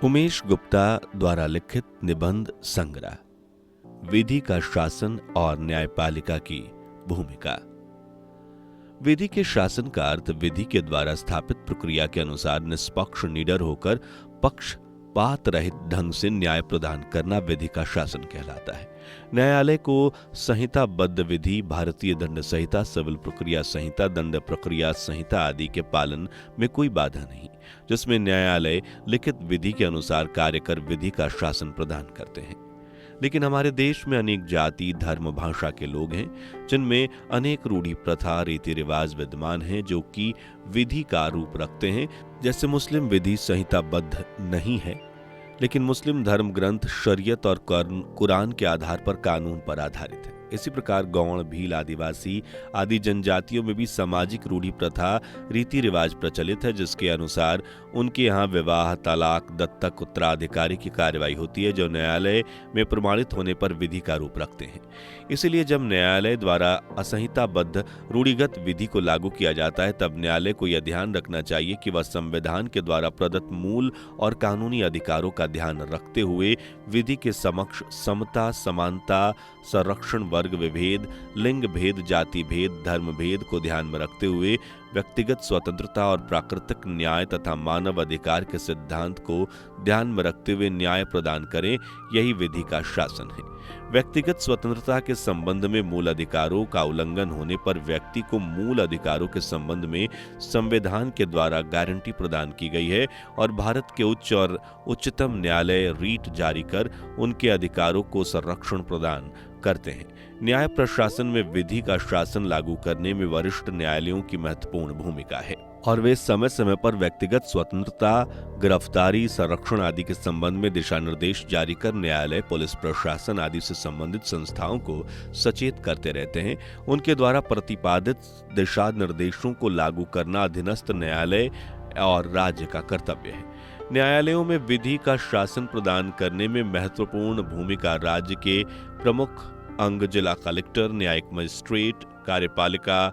उमेश गुप्ता द्वारा लिखित निबंध संग्रह विधि का शासन और न्यायपालिका की भूमिका। विधि के शासन का अर्थ विधि के द्वारा स्थापित प्रक्रिया के अनुसार निष्पक्ष निडर होकर पक्षपात रहित ढंग से न्याय प्रदान करना विधि का शासन कहलाता है। न्यायालय को संहिताबद्ध विधि, भारतीय दंड संहिता, सिविल प्रक्रिया संहिता, दंड प्रक्रिया संहिता आदि के पालन में कोई बाधा नहीं, जिसमें न्यायालय लिखित विधि के अनुसार कार्य कर विधि का शासन प्रदान करते हैं। लेकिन हमारे देश में अनेक जाति, धर्म, भाषा के लोग हैं, जिनमें अनेक रूढ़ी, प्रथा, रीति रिवाज विद्यमान हैं जो कि विधि का रूप रखते हैं। जैसे मुस्लिम विधि संहिताबद्ध नहीं है, लेकिन मुस्लिम धर्म ग्रंथ शरीयत और कुरान के आधार पर कानून पर आधारित है। इसी प्रकार गौड़, भील, आदिवासी आदि जनजातियों में भी सामाजिक रूढ़ी, प्रथा, रीति रिवाज प्रचलित है, जिसके अनुसार उनके यहाँ विवाह, तलाक, दत्तक, उत्तराधिकारी की कार्यवाही होती है, जो न्यायालय में प्रमाणित होने पर विधि का रूप रखते हैं। इसलिए जब न्यायालय द्वारा असंहिताबद्ध रूढ़िगत विधि को लागू किया जाता है, तब न्यायालय को यह ध्यान रखना चाहिए कि वह संविधान के द्वारा प्रदत्त मूल और कानूनी अधिकारों का ध्यान रखते हुए विधि के समक्ष समता, समानता, संरक्षण, वर्ग विभेद, लिंग भेद, जाति भेद, धर्म भेद को ध्यान में रखते हुए व्यक्तिगत स्वतंत्रता और प्राकृतिक न्याय तथा मानव अधिकार के सिद्धांत को ध्यान में रखते हुए न्याय प्रदान करें। यही विधि का शासन है। व्यक्तिगत स्वतंत्रता के संबंध में मूल अधिकारों का उल्लंघन होने पर व्यक्ति को मूल अधिकारों के संबंध में संविधान के द्वारा गारंटी प्रदान की गई है और भारत के उच्च और उच्चतम न्यायालय रीट जारी कर उनके अधिकारों को संरक्षण प्रदान करते हैं। न्याय प्रशासन में विधि का शासन लागू करने में वरिष्ठ न्यायालयों की महत्वपूर्ण भूमिका है और वे समय समय पर व्यक्तिगत स्वतंत्रता, गिरफ्तारी, संरक्षण आदि के संबंध में दिशा निर्देश जारी कर न्यायालय, पुलिस प्रशासन आदि से संबंधित संस्थाओं को सचेत करते रहते हैं। उनके द्वारा प्रतिपादित दिशा निर्देशों को लागू करना अधीनस्थ न्यायालय और राज्य का कर्तव्य है। न्यायालयों में विधि का शासन प्रदान करने में महत्वपूर्ण भूमिका राज्य के प्रमुख अंग जिला कलेक्टर, न्यायिक मजिस्ट्रेट, कार्यपालिका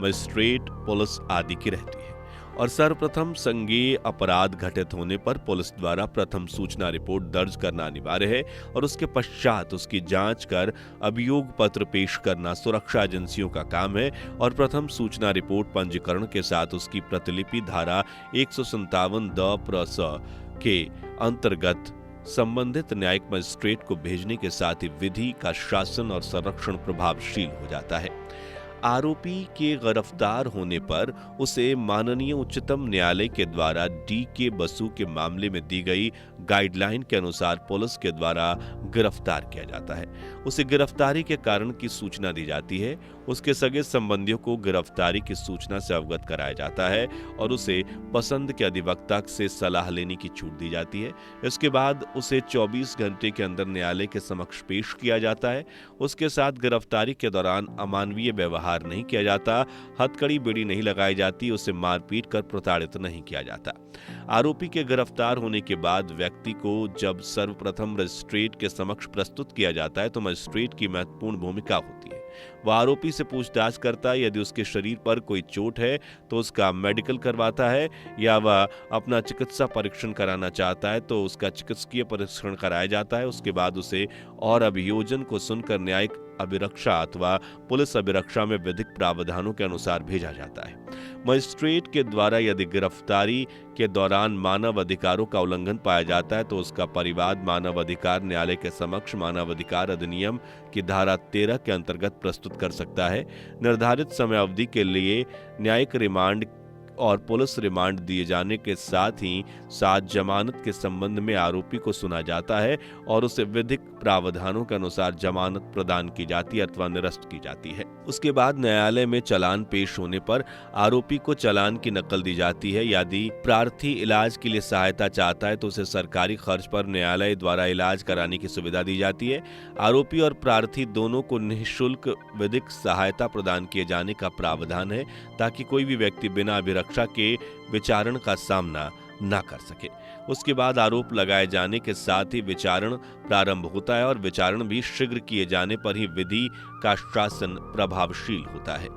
मजिस्ट्रेट, पुलिस आदि की रहती है और सर्वप्रथम संज्ञेय अपराध घटित होने पर पुलिस द्वारा प्रथम सूचना रिपोर्ट दर्ज करना अनिवार्य है और उसके पश्चात उसकी जांच कर अभियोग पत्र पेश करना सुरक्षा एजेंसियों का काम है और प्रथम सूचना रिपोर्ट पंजीकरण के साथ उसकी प्रतिलिपि धारा 157(द)(प्र)(स) के अंतर्गत संबंधित न्यायिक मजिस्ट्रेट को भेजने के साथ ही विधि का शासन और संरक्षण प्रभावशील हो जाता है। आरोपी के गिरफ्तार होने पर उसे माननीय उच्चतम न्यायालय के द्वारा D.K. बसु के मामले में दी गई गाइडलाइन के अनुसार पुलिस के द्वारा गिरफ्तार किया जाता है। उसे गिरफ्तारी के कारण की सूचना दी जाती है। उसके सगे संबंधियों को गिरफ्तारी की सूचना से अवगत कराया जाता है और उसे पसंद के अधिवक्ता से सलाह लेने की छूट दी जाती है। इसके बाद उसे 24 घंटे के अंदर न्यायालय के समक्ष पेश किया जाता है। उसके साथ गिरफ्तारी के दौरान अमानवीय व्यवहार नहीं किया जाता, हथकड़ी बेड़ी नहीं लगाई जाती, उसे मारपीट कर प्रताड़ित नहीं किया जाता। आरोपी के गिरफ्तार होने के बाद व्यक्ति को जब सर्वप्रथम मजिस्ट्रेट के समक्ष प्रस्तुत किया जाता है तो मजिस्ट्रेट की महत्वपूर्ण भूमिका होती है। वह आरोपी से पूछताछ करता है, यदि उसके शरीर पर कोई चोट है तो उसका मेडिकल करवाता है या वह अपना चिकित्सा परीक्षण कराना चाहता है तो उसका चिकित्सकीय परीक्षण कराया जाता है। उसके बाद उसे और अभियोजन को सुनकर न्यायिक अभिरक्षा अथवा पुलिस अभिरक्षा में विधिक प्रावधानों के अनुसार भेजा जाता है। मजिस्ट्रेट के द्वारा यदि गिरफ्तारी के दौरान मानव अधिकारों का उल्लंघन पाया जाता है तो उसका परिवाद मानव अधिकार न्यायालय के समक्ष मानव अधिकार अधिनियम की धारा 13 के अंतर्गत प्रस्तुत कर सकता है। निर्धारित समय अवधि के लिए न्यायिक रिमांड और पुलिस रिमांड दिए जाने के साथ ही साथ जमानत के संबंध में आरोपी को सुना जाता है और उसे विधिक प्रावधानों के अनुसार जमानत प्रदान की जाती है अथवा निरस्त की जाती है। उसके बाद न्यायालय में चालान पेश होने पर आरोपी को चालान की नकल दी जाती है। यदि प्रार्थी इलाज के लिए सहायता चाहता है तो उसे सरकारी खर्च पर न्यायालय द्वारा इलाज कराने की सुविधा दी जाती है। आरोपी और प्रार्थी दोनों को निःशुल्क विधिक सहायता प्रदान किए जाने का प्रावधान है ताकि कोई भी व्यक्ति बिना अभिरक्षा के विचारण का सामना न कर सके। उसके बाद आरोप लगाए जाने के साथ ही विचारण प्रारंभ होता है और विचारण भी शीघ्र किए जाने पर ही विधि का शासन प्रभावशील होता है।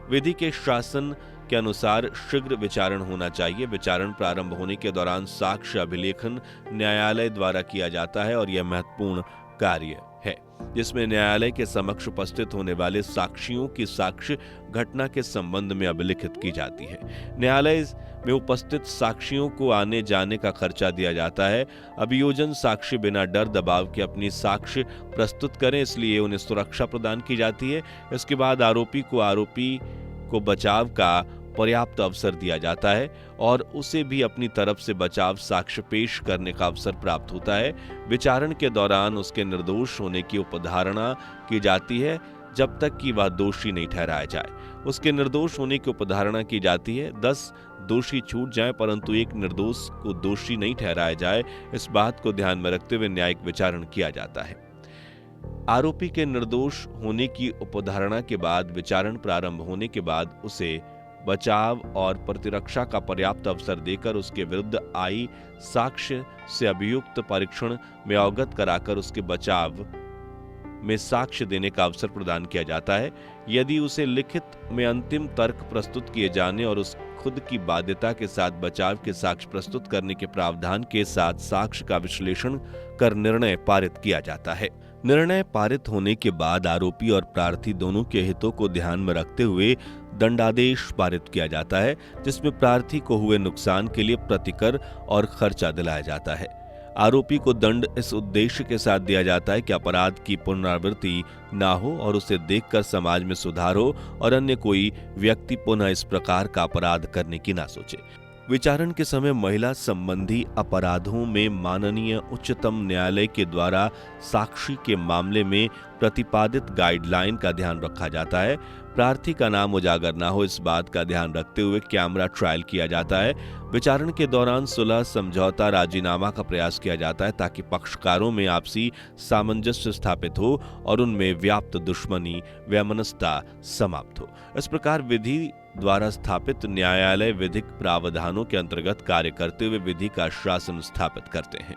विधि के शासन के अनुसार शीघ्र विचारण होना चाहिए। विचारण प्रारंभ होने के दौरान साक्ष्य अभिलेखन न्यायालय द्वारा किया जाता है और यह महत्वपूर्ण कार्य है, जिसमें न्यायालय के समक्ष उपस्थित होने वाले साक्षियों की साक्ष्य घटना के संबंध में अभिलिखित की जाती है। न्यायालय में उपस्थित साक्षियों को आने जाने का खर्चा दिया जाता है। अभियोजन साक्षी बिना डर दबाव के अपनी साक्ष्य प्रस्तुत करें, इसलिए उन्हें सुरक्षा प्रदान की जाती है। इसके बाद आरोपी को बचाव का पर्याप्त अवसर दिया जाता है और उसे भी अपनी तरफ से बचाव साक्ष्य पेश करने का अवसर प्राप्त होता है। विचारण के दौरान उसके निर्दोष होने की उपधारणा की जाती है जब तक कि वह दोषी नहीं ठहराया जाए। उसके निर्दोष होने की उपधारणा की जाती है 10 दोषी छूट जाए परंतु एक निर्दोष को दोषी नहीं ठहराया जाए, इस बात को ध्यान में रखते हुए न्यायिक विचारण किया जाता है। आरोपी के निर्दोष होने की उपधारणा के बाद विचारण प्रारंभ होने के बाद उसे बचाव और प्रतिरक्षा का पर्याप्त अवसर देकर उसके विरुद्ध आई साक्ष्य से अभियुक्त परीक्षण में अवगत कराकर उसके बचाव में साक्ष्य देने का अवसर प्रदान किया जाता है। यदि उसे लिखित में अंतिम तर्क प्रस्तुत किए जाने और उस खुद की बाध्यता के साथ बचाव के साक्ष्य प्रस्तुत करने के प्रावधान के साथ साक्ष्य का विश्लेषण कर निर्णय पारित किया जाता है। निर्णय पारित होने के बाद आरोपी और प्रार्थी दोनों के हितों को ध्यान में रखते हुए दंडादेश पारित किया जाता है, जिसमें प्रार्थी को हुए नुकसान के लिए प्रतिकर और खर्चा दिलाया जाता है। आरोपी को दंड इस उद्देश्य के साथ दिया जाता है कि अपराध की पुनरावृत्ति ना हो और उसे देखकर समाज में सुधार हो और अन्य कोई व्यक्ति पुनः इस प्रकार का अपराध करने की ना सोचे। विचारण के समय महिला संबंधी अपराधों में माननीय उच्चतम न्यायालय के द्वारा साक्षी के मामले में प्रतिपादित गाइडलाइन का ध्यान रखा जाता है। प्रार्थी का नाम उजागर ना हो, इस बात का ध्यान रखते हुए कैमरा ट्रायल किया जाता है। विचारण के दौरान सुलह, समझौता, राजीनामा का प्रयास किया जाता है ताकि पक्षकारों में आपसी सामंजस्य स्थापित हो और उनमें व्याप्त दुश्मनी, वैमनस्यता समाप्त हो। इस प्रकार विधि द्वारा स्थापित न्यायालय विधिक प्रावधानों के अंतर्गत कार्य करते हुए विधि का शासन स्थापित करते हैं।